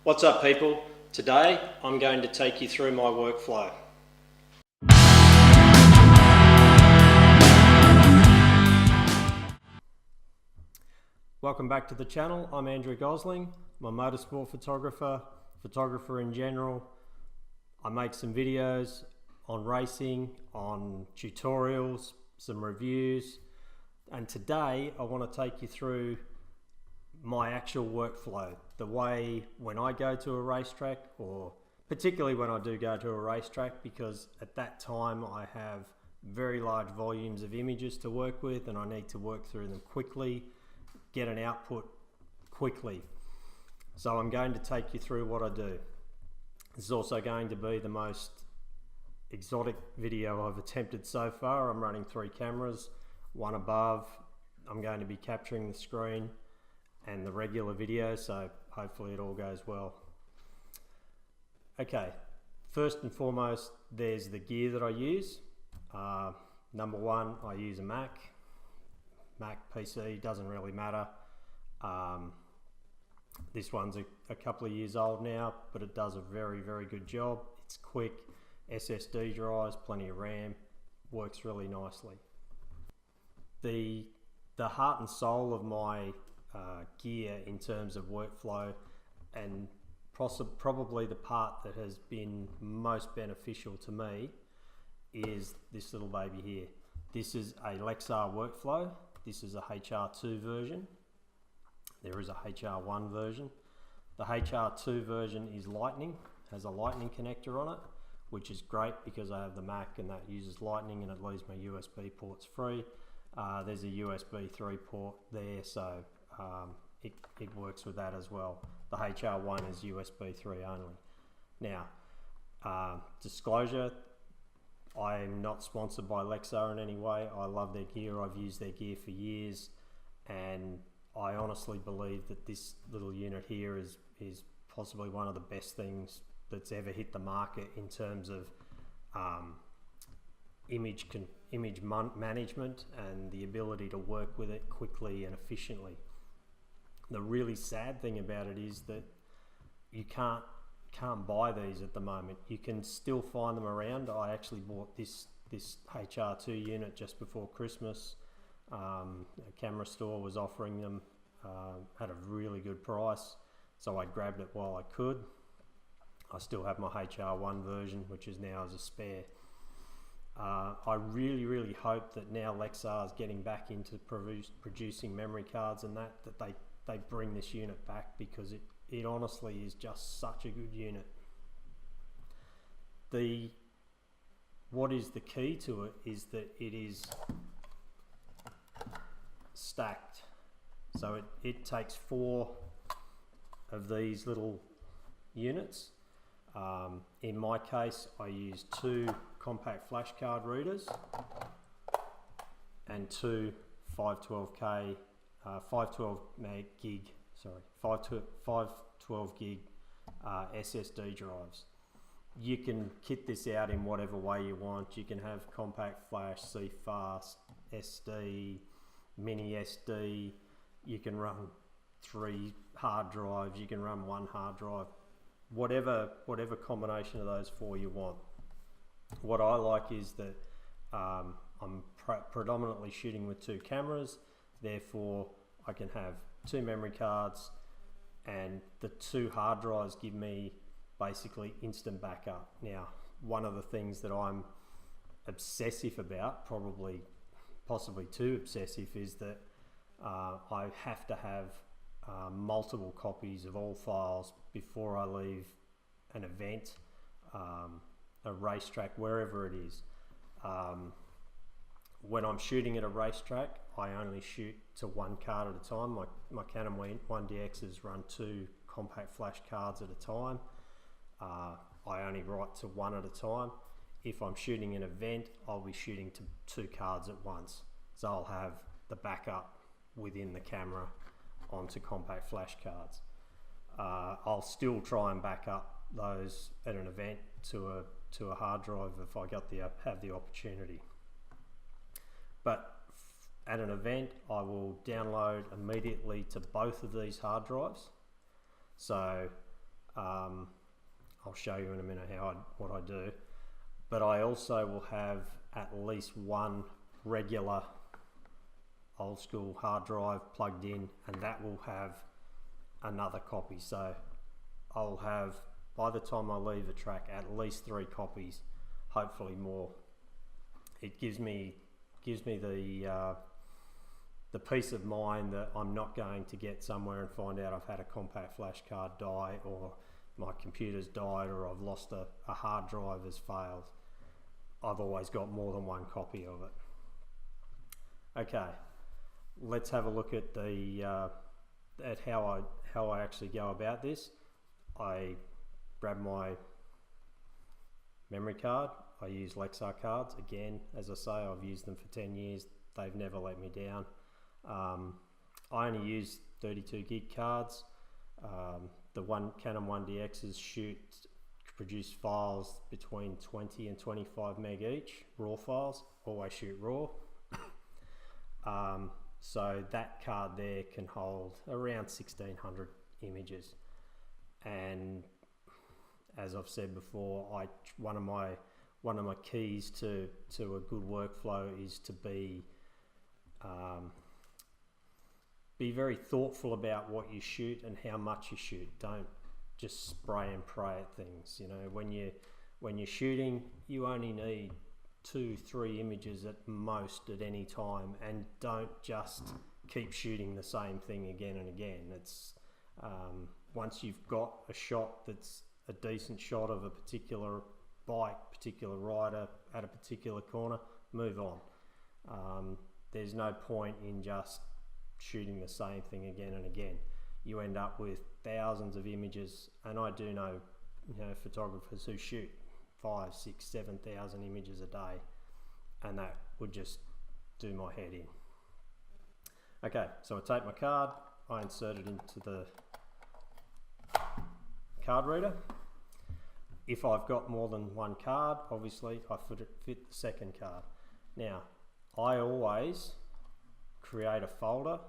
What's up people? Today I'm going to take you through my workflow. Welcome back to the channel. I'm Andrew Gosling. I'm a motorsport photographer in general. I make some videos on racing, on tutorials, some reviews, and today I want to take you through my actual workflow, the way when I go to a racetrack, or particularly when I do go to a racetrack, because at that time I have very large volumes of images to work with and I need to work through them quickly, get an output quickly. So I'm going to take you through what I do. This is also going to be the most exotic video I've attempted so far. I'm running 3 cameras, one above. I'm going to be capturing the screen and the regular video, so hopefully it all goes well. Okay, first and foremost, there's the gear that I use. Number one, I use a Mac, PC, doesn't really matter. This one's a couple of years old now, but it does a very, very good job. It's quick, SSD drives, plenty of RAM, works really nicely. The heart and soul of my gear in terms of workflow, and probably the part that has been most beneficial to me, is this little baby here. This is a Lexar workflow. This is a HR2 version. There is a HR1 version. The HR2 version is Lightning, has a Lightning connector on it, which is great because I have the Mac and that uses Lightning and it leaves my USB ports free. There's a USB 3 port there, so it works with that as well. The HR1 is USB 3 only. Now, disclosure, I'm not sponsored by Lexar in any way. I love their gear. I've used their gear for years, and I honestly believe that this little unit here is possibly one of the best things that's ever hit the market in terms of image management and the ability to work with it quickly and efficiently. The really sad thing about it is that you can't buy these at the moment. You can still find them around. I actually bought this HR2 unit just before Christmas. A camera store was offering them at a really good price, so I grabbed it while I could. I still have my HR1 version, which is now as a spare. I really hope that now Lexar is getting back into producing memory cards and that they bring this unit back, because it honestly is just such a good unit. What is the key to it is that it is stacked. So it takes 4 of these little units. In my case, I use 2 compact flash card readers and 2 512 gig SSD drives. You can kit this out in whatever way you want. You can have compact flash, CFast, SD, mini SD. You can run 3 hard drives. You can run 1 hard drive. Whatever combination of those 4 you want. What I like is that I'm predominantly shooting with 2 cameras, therefore I can have 2 memory cards, and the 2 hard drives give me basically instant backup. Now, one of the things that I'm obsessive about, possibly too obsessive, is that I have to have multiple copies of all files before I leave an event, a racetrack, wherever it is. When I'm shooting at a racetrack, I only shoot to 1 card at a time. My Canon 1DXs run 2 compact flash cards at a time. I only write to 1 at a time. If I'm shooting an event, I'll be shooting to 2 cards at once. So I'll have the backup within the camera onto compact flash cards. I'll still try and back up those at an event to a hard drive if I have the opportunity. But at an event, I will download immediately to both of these hard drives. So I'll show you in a minute what I do. But I also will have at least one regular old school hard drive plugged in, and that will have another copy. So I'll have, by the time I leave the track, at least 3 copies, hopefully more. It gives me the peace of mind that I'm not going to get somewhere and find out I've had a compact flash card die, or my computer's died, or I've lost a hard drive has failed. I've always got more than one copy of it. Okay, let's have a look at at how I actually go about this. I grab my memory card. I use Lexar cards. Again, as I say, I've used them for 10 years. They've never let me down. I only use 32 gig cards. The Canon 1DXs produce files between 20 and 25 meg each, raw files. Always shoot raw. So that card there can hold around 1600 images. And as I've said before, one of my keys to a good workflow is to be very thoughtful about what you shoot and how much you shoot. Don't just spray and pray at things. You know, when you're shooting, you only need 2-3 images at most at any time, and don't just keep shooting the same thing again and again. It's once you've got a shot that's a decent shot of a particular bike, particular rider at a particular corner, move on. There's no point in just shooting the same thing again and again. You end up with thousands of images, and I do know, photographers who shoot 5, 6, 7,000 images a day, and that would just do my head in. Okay, so I take my card, I insert it into the card reader. If I've got more than one card, obviously I fit the second card. Now, I always create a folder,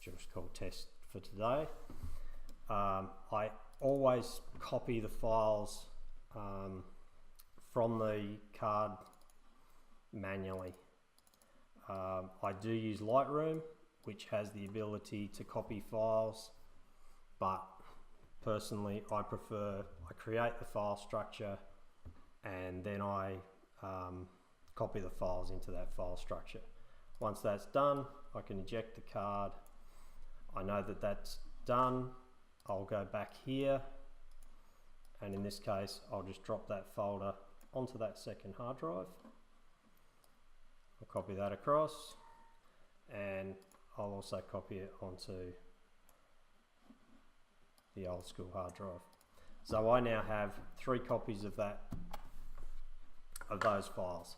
just called test for today. I always copy the files from the card manually. I do use Lightroom, which has the ability to copy files, but personally I create the file structure, and then I copy the files into that file structure. Once that's done, I can eject the card. I know that that's done. I'll go back here, and in this case I'll just drop that folder onto that second hard drive. I'll copy that across, and I'll also copy it onto the old school hard drive. So I now have 3 copies of those files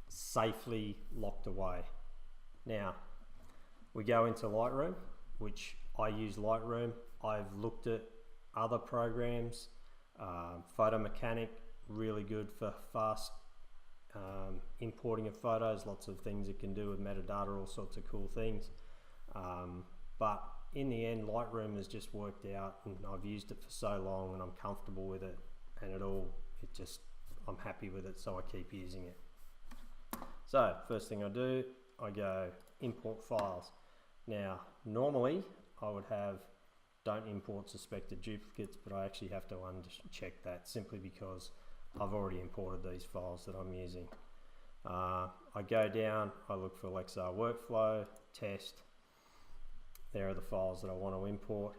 safely locked away. Now we go into Lightroom, which I use Lightroom. I've looked at other programs. Photo Mechanic, really good for fast importing of photos. Lots of things it can do with metadata, all sorts of cool things. But in the end, Lightroom has just worked out, and I've used it for so long, and I'm comfortable with it, and I'm happy with it, so I keep using it. So first thing I do, I go import files. Now normally I would have don't import suspected duplicates, but I actually have to uncheck that simply because I've already imported these files that I'm using. I go down, I look for Lexar workflow, test. There are the files that I want to import.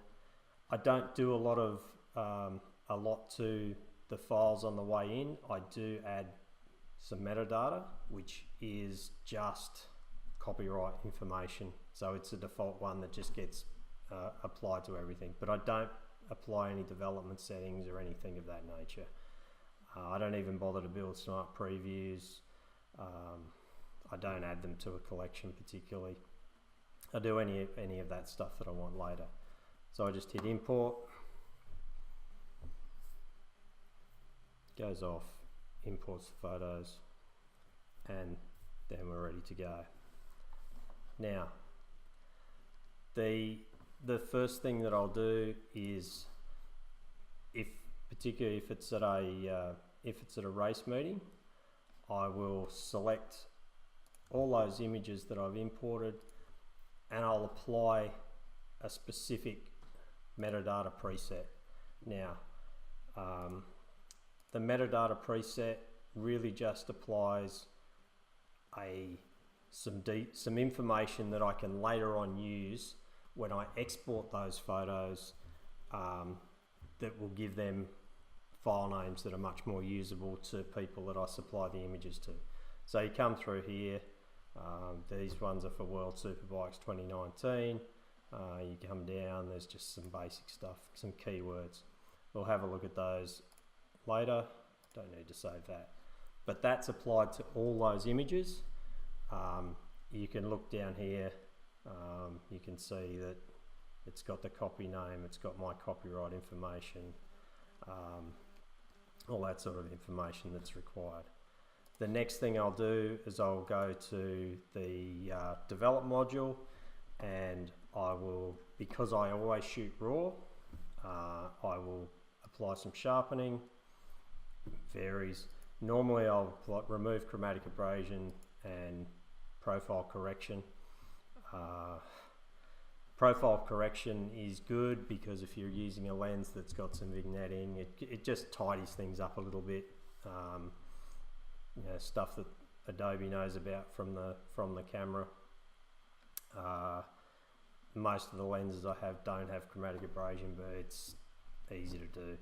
I don't do a lot to the files on the way in. I do add some metadata, which is just copyright information. So it's a default one that just gets applied to everything. But I don't apply any development settings or anything of that nature. I don't even bother to build smart previews. I don't add them to a collection particularly. I do any of that stuff that I want later. So I just hit import. Goes off, imports the photos, and then we're ready to go. Now, the the first thing that I'll do is, particularly if it's at a race meeting, I will select all those images that I've imported and I'll apply a specific metadata preset. Now, the metadata preset really just applies some information that I can later on use when I export those photos, that will give them file names that are much more usable to people that I supply the images to. So you come through here, these ones are for World Superbikes 2019. You come down, there's just some basic stuff, some keywords. We'll have a look at those later, don't need to save that. But that's applied to all those images. You can look down here, you can see that it's got the copy name, it's got my copyright information, all that sort of information that's required. The next thing I'll do is I'll go to the develop module, and I will, because I always shoot raw, I will apply some sharpening. It varies. Normally I'll remove chromatic abrasion and profile correction. Profile correction is good because if you're using a lens that's got some vignetting, it just tidies things up a little bit. You know, stuff that Adobe knows about from the camera. Most of the lenses I have don't have chromatic abrasion, but it's easy to do.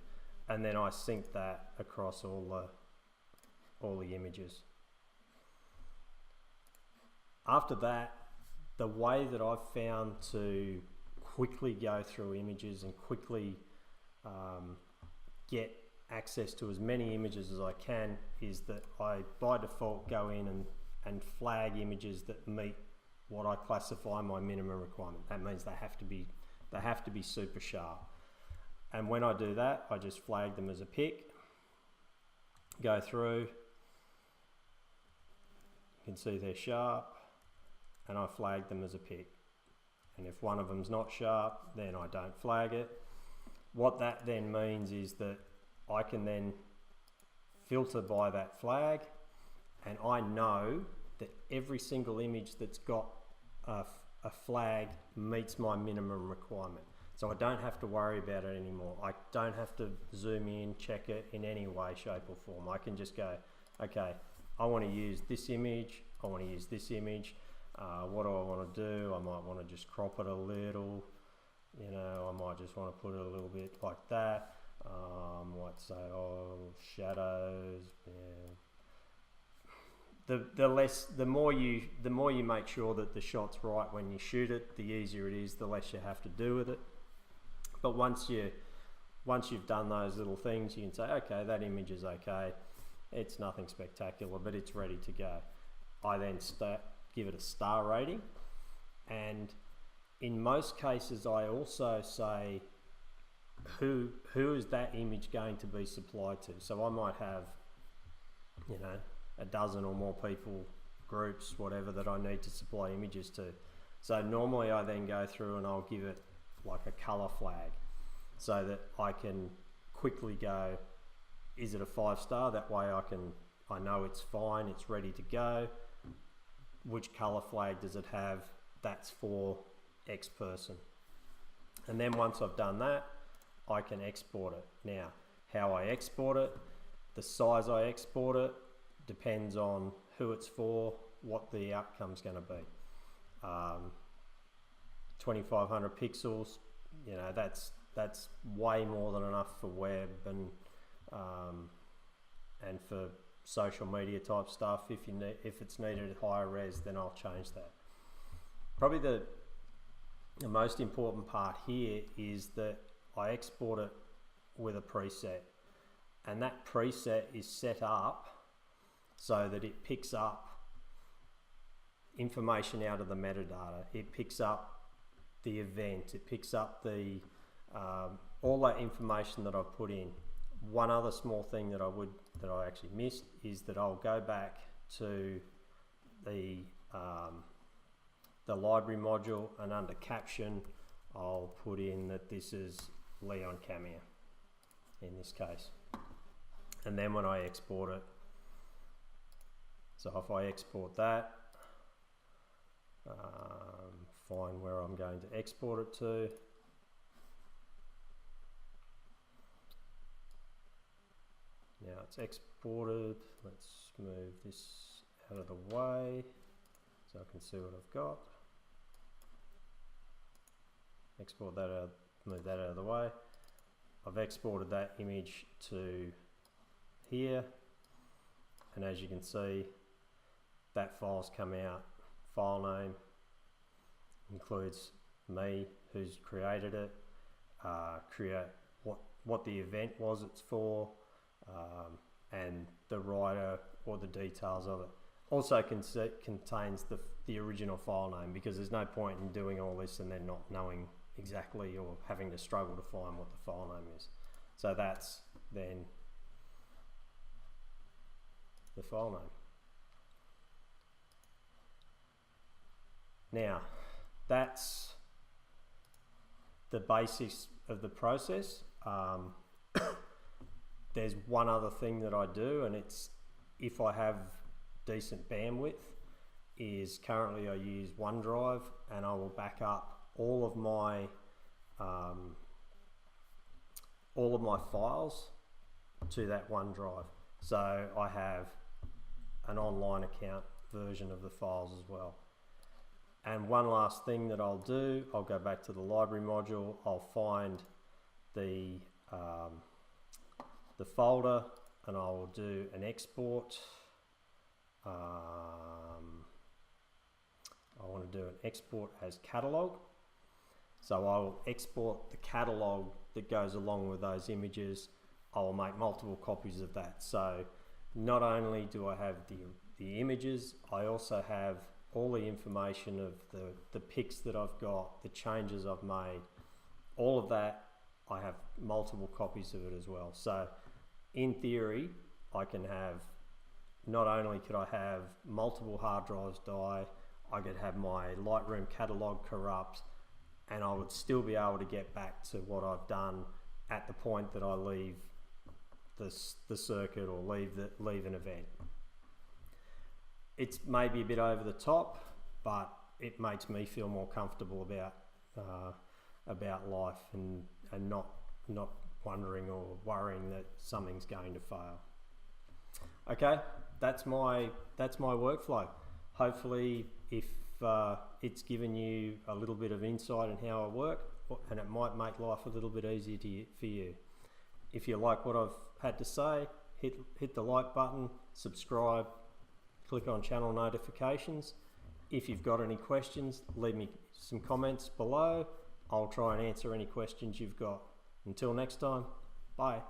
And then I sync that across all the images. After that, the way that I've found to quickly go through images and quickly get access to as many images as I can is that I by default go in and flag images that meet what I classify my minimum requirement. That means they have to be super sharp. And when I do that, I just flag them as a pick, go through, you can see they're sharp, and I flag them as a pick. And if one of them's not sharp, then I don't flag it. What that then means is that I can then filter by that flag, and I know that every single image that's got a flag meets my minimum requirement. So I don't have to worry about it anymore. I don't have to zoom in, check it in any way, shape or form. I can just go, okay, I want to use this image, I want to use this image. What do I want to do? I might want to just crop it a little, you know, I might just want to put it a little bit like that. Might say, oh, shadows, yeah. The more you make sure that the shot's right when you shoot it, the easier it is, the less you have to do with it. But once you've done those little things, you can say, okay, that image is okay. It's nothing spectacular, but it's ready to go. I then give it a star rating, and in most cases I also say who is that image going to be supplied to. So I might have, you know, a dozen or more people, groups, whatever, that I need to supply images to. So normally I then go through and I'll give it like a color flag so that I can quickly go, is it a 5-star? That way I know it's fine, it's ready to go. Which color flag does it have? That's for X person. And then once I've done that, I can export it. Now, how I export it, the size I export it, depends on who it's for, what the outcome's going to be. 2500 pixels, you know, that's way more than enough for web and for social media type stuff. If it's needed at higher res, then I'll change that. Probably the most important part here is that I export it with a preset, and that preset is set up so that it picks up information out of the metadata. It picks up the event, it picks up the all that information that I've put in. One other small thing that I actually missed is that I'll go back to the library module, and under caption I'll put in that this is Leon Camier in this case. And then when I export it, so if I export that, find where I'm going to export it to. Now it's exported. Let's move this out of the way so I can see what I've got. Export that out, move that out of the way. I've exported that image to here, and as you can see, that file's come out. File name includes me, who's created it, create what the event was it's for, and the writer or the details of it. Also contains the original file name, because there's no point in doing all this and then not knowing exactly, or having to struggle to find what the file name is. So that's then the file name. Now, that's the basics of the process. There's one other thing that I do, and it's if I have decent bandwidth, is currently I use OneDrive, and I will back up all of my files to that OneDrive. So I have an online account version of the files as well. And one last thing that I'll do, I'll go back to the library module, I'll find the folder, and I will do an export. I want to do an export as catalog. So I will export the catalog that goes along with those images. I will make multiple copies of that. So not only do I have the images, I also have all the information of the pics that I've got, the changes I've made, all of that. I have multiple copies of it as well. So in theory, I can have, not only could I have multiple hard drives die, I could have my Lightroom catalog corrupt, and I would still be able to get back to what I've done at the point that I leave the circuit or leave an event. It's maybe a bit over the top, but it makes me feel more comfortable about life and not wondering or worrying that something's going to fail. Okay, that's my workflow. Hopefully, if it's given you a little bit of insight in how I work, and it might make life a little bit easier for you. If you like what I've had to say, hit the like button, subscribe, click on channel notifications. If you've got any questions, leave me some comments below. I'll try and answer any questions you've got. Until next time, bye.